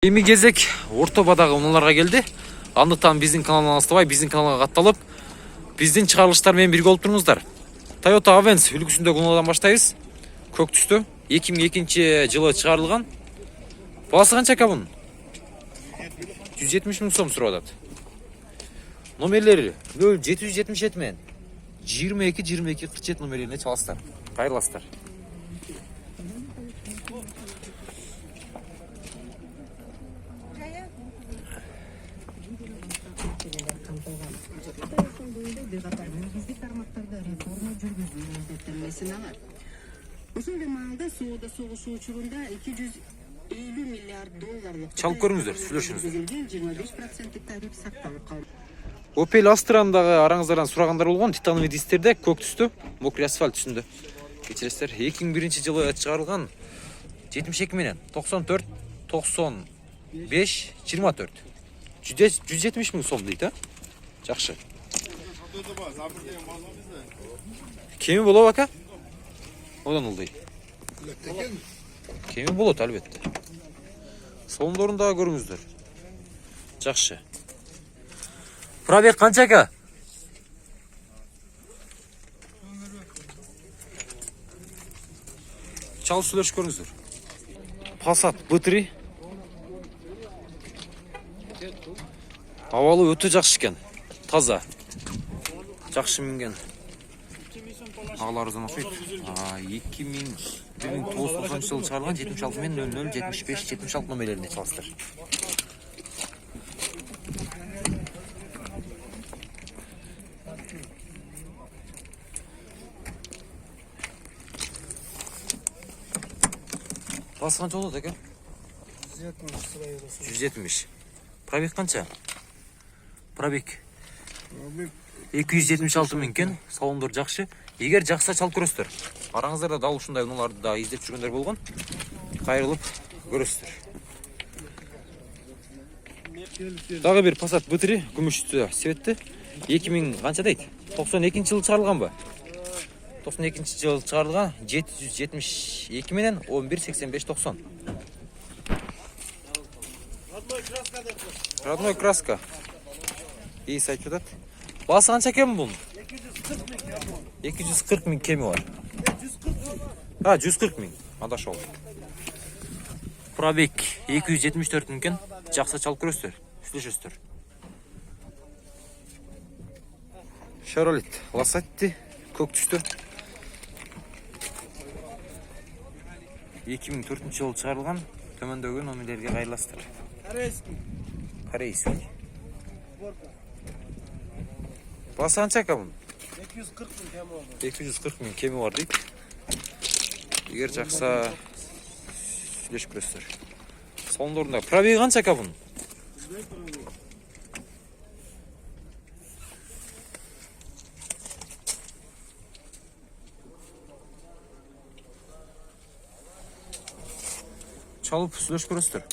Эми кезек Ортобадагы унааларга келди. Андыктан биздин каналдан астабай, биздин каналга катталып, биздин чыгарылыштар менен бирге болуп туруңуздар. Toyota Avens үлгүсүндөгү унаадан баштайбыз. Көк түстө 2002 жылы чыгарылган. Баасы канча экен бунун? 170 миң сом сурап атат. Номерлери 0777 менен 22 47 номерлерине чаласыздар. Кайрыласыздар. Ошол маалда соода согушу учурунда 250 миллиард долларлык Чалып көрүңүздөр, сүйлөшүңүздөр. 25% тариф сакталып калды. Opel Astra'ndагы араңыздардан сурагандар болгон, титановый дистерде көк түстө, мокрый асфальт түсүндө. Кечиресиздер, 2001 жылы чыгарылган 72 менен 94, 95, 24. 170 миң сом дейт, а? Жакшы. Кеми болобу ака? Одан ылдый. Кеми болот албетте. Соомдорунда көрүңүздөр. Жакшы. Пробег канча ака? Чалып сүйлөшүп көрүңүздөр. Passat B3. Абалы өтө жакшы экен. Таза. Жакшы минген. Агаларыбыздан окуйт. 1990 жылы чыгарылган 76 менен 00 75 76 номерлерине чаласыздар. Басы канча болот экен? 170. Пробег канча? Пробег 276 миң экен. Салондор жакшы. Эгер жакса чалып көрөсүздөр. Араңыздарда дал ушундай унааларды да издеп жүргөндөр болгон. Кайрылып көрөсүздөр. Дагы бир Passat B3 күмүш цветти. 2000 канча дейт? 92 жылы чыгарылганбы? 92 жылы чыгарылган 772 менен 1185-90. Родной краска. И айтып жатат. Басы канча экен бунун? 240 миң кеми бар. 140 миң. Адашол. Пробег 274 миң экен. Жакса чалып көрөсүздөр. Сүйлөшөсүздөр. Chevrolet Lassati көк түстө. 2004 жылы чыгарылган. Төмөндөгү номерлерге кайрыласыздар. Корейский. Басы канча экен бунун? 240 миң кеми бар дейт. Эгер жакса сүйлөшүп көрөсүздөр. Соомдорунда пробеги канча экен бунун? Чалып сүйлөшүп көрөсүздөр.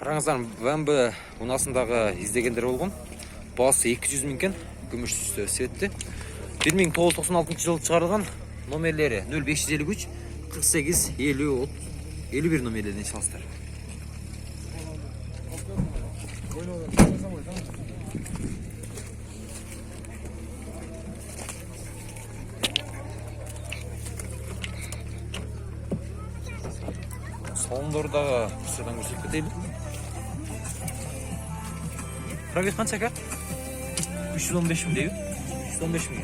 Караңыздар, BMW унаасындагы издегендер болгон. Басы 200 миң экен. Күмүш түстө цветти. 1996 жылы чыгарылган. Номерлери 0553 48 50 51 номерлерине чаласыздар. Соомдордагы кысадан көрсөтүп кетели. Пробег канча экен? 315 миң дейби? 315 миң.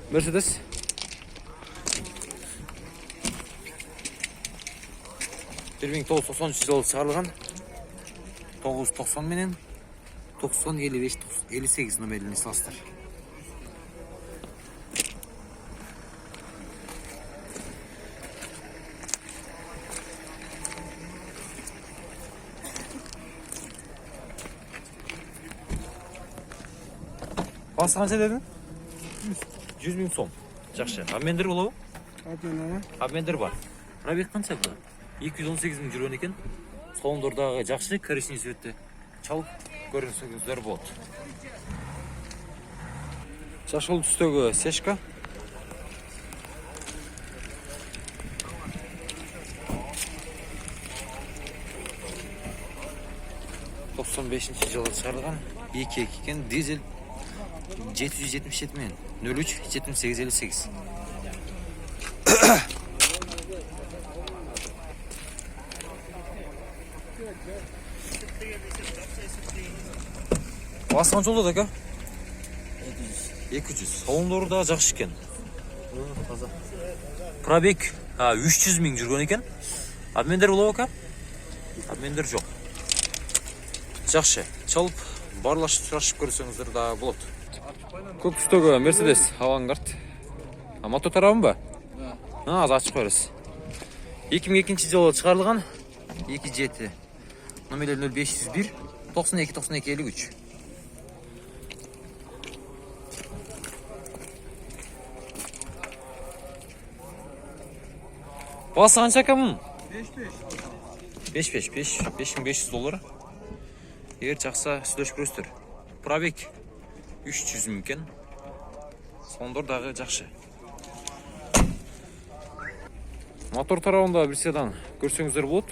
Mercedes. Bir 1993 жылы чыгарылган. 990 менен 90 55 58 номерлерине чаласыздар. Басы канча дедиң? 100 миң сом. Жакшы. Абмендер болобу? Абмендер бар. Пробег канча экен? 218 миң жүргөн экен. Соомдордагы жакшы коричневый цветти. Чалып көрүңүздөр болот. Жашыл түстөгү сешка. 95-жылы шығарылған 2.2 екен, дизель 777 мен 03 7858. Басқан жолда да ка? 200. Салондары да жақсы екен. Пробег 300 мың жүрген екен. Обмендер болады ка? Обмендер жоқ. Жақсы. Чалып, барлашып сұрашып көрсеңіздер да болады. Көк түстегі Mercedes авангард. Мотор тарабын ба? Аз ашып қойырыз. 2002 жылы шығарылған 2.7. Номерлер 0501 92 92 53. Басы қанша кәмін? 5500 доллар. Егер жақса сүлеш көрістір. Пробег 300 мүмкін. Сондырдағы жақшы. Мотор тарауында бір седан көрсеңіздер болады.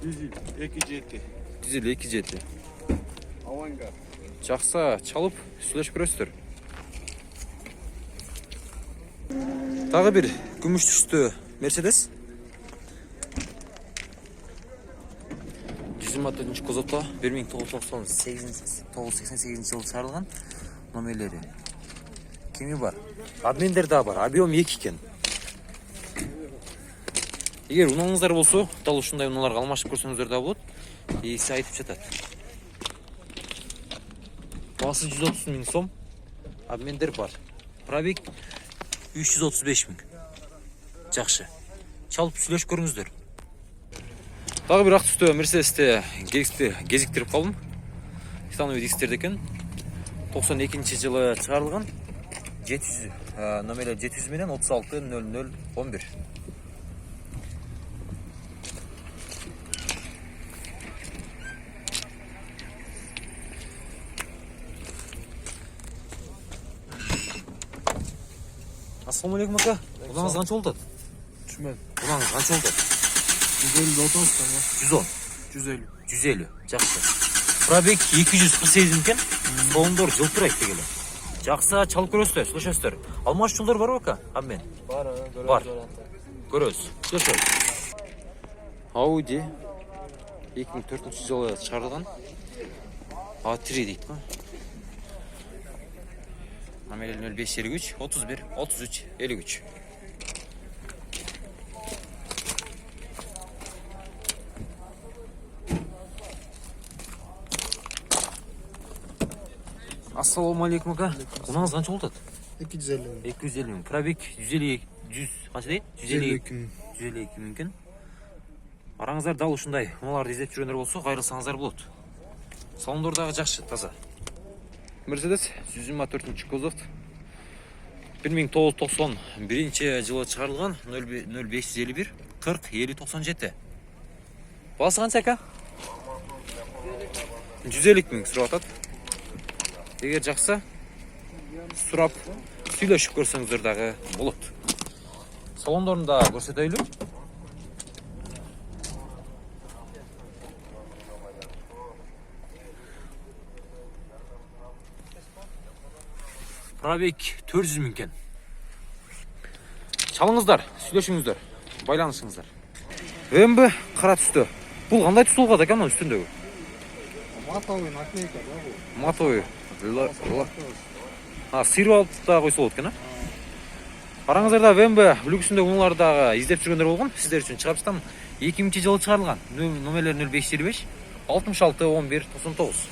Дизель 2.7. Дизель 2.7. Авангард. Жақса чалып сүлеш көрістір. Тағы бір күміш түсті Mercedes. 124 кузовта 1988 жылы шығарылған. Номерлері кеме бар. Обмендер да бар. Объем 2 екен. Егер ұнаңыздар болса, дал ұшындай ұналарға алмашып көрсеңіздер да болады. Есі айтып жатады. Басы 130 мың сом. Обмендер бар. Пробег 335 мың. Жақшы. Чалып сүлеш көріңіздер. Тағы бір ақ түсті Mercedes'те кезіктіріп қалдым. Титановый дисктер екен. 92 жылы шығарылған. 700 номері 700 менен 36 00 11. Ассаламу алейкум ака. Бұлаңыз қанша болды? Түсмен. Бұлаңыз қанша болды? 150 отостан ба? 110. 150. 150. Жақсы. Пробег 248 екен. Соңдор жылтырайды дегелі. Жақсы чалып көресіздер, слышасыздар. Алмаш жолдар бар ака? Аммен. Бар. Көресіз. Слышасыз. Audi 2004 жылы шығарылған. A3 дейді ма? Номері 0553 31 33 53. Ассаламу алейкум ака. Құнаңыз қанша болды? 250. 250 мың. Пробег 150 қанша дейді? 152 мүмкін. Араңыздар дал ұшындай. Мұналарды іздеп жүргендер болса, қайрылсаңыздар болады. Салондордағы жақсы, таза. Mercedes 124 кузов. 1991 жылы шығарылған 0551 40 50 97. Басы қанша ака? 150 мың сұрап атады. Егер жақса сұрап сөйлесіп көрсеңіздер дағы болады. Салондорында көрсетейлі. Пробег 400 мүмкін. Чалыңыздар, сөйлесіңіздер, байланысыңыздар. ВМБ қара түсті. Бұл қандай түс болғады екен үстіндегі? Матовый наклейка, да бұл? Матовый. Сырып алып та қойса болады екен, а? Қараңыздарда ВМБ үлгісінде ұңылардағы издеп жүргендер болған. Сіздер үшін шығарып жатамын. 2000 жылы шығарылған. Номерлер 0525 66 11 99.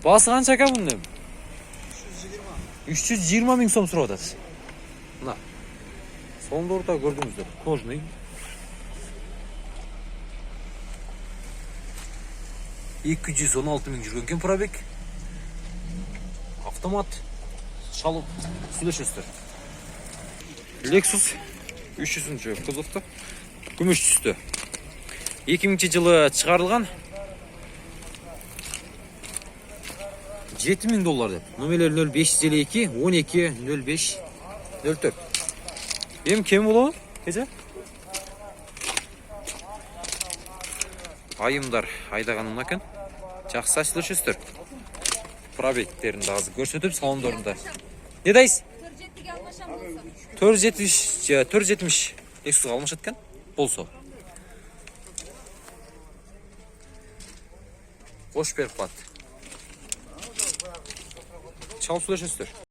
Басы қанша ака бұның? 320 мың сом сұрап атасыз. Мына. Соңында көрдіңіздер. Кожный. 216 мың жүрген пробег. Автомат. Шалып сөйлесесіздер. Lexus 300 кузовта. Күміш түсті. 2000 жылы шығарылған. 7000 доллар деп. Номерлер 0552 12 05 04. Эми кем болобу кеже? Айымдар айдаганым экен. Жакшы сүйлөшөсүздөр. Пробегтерин да азыр көрсөтүп салондорунда. Не дайсыз? 470 Lexus'ga almışat eкен. Болсо. Кош берип калат. Чалып сүйлөшөсүздөр.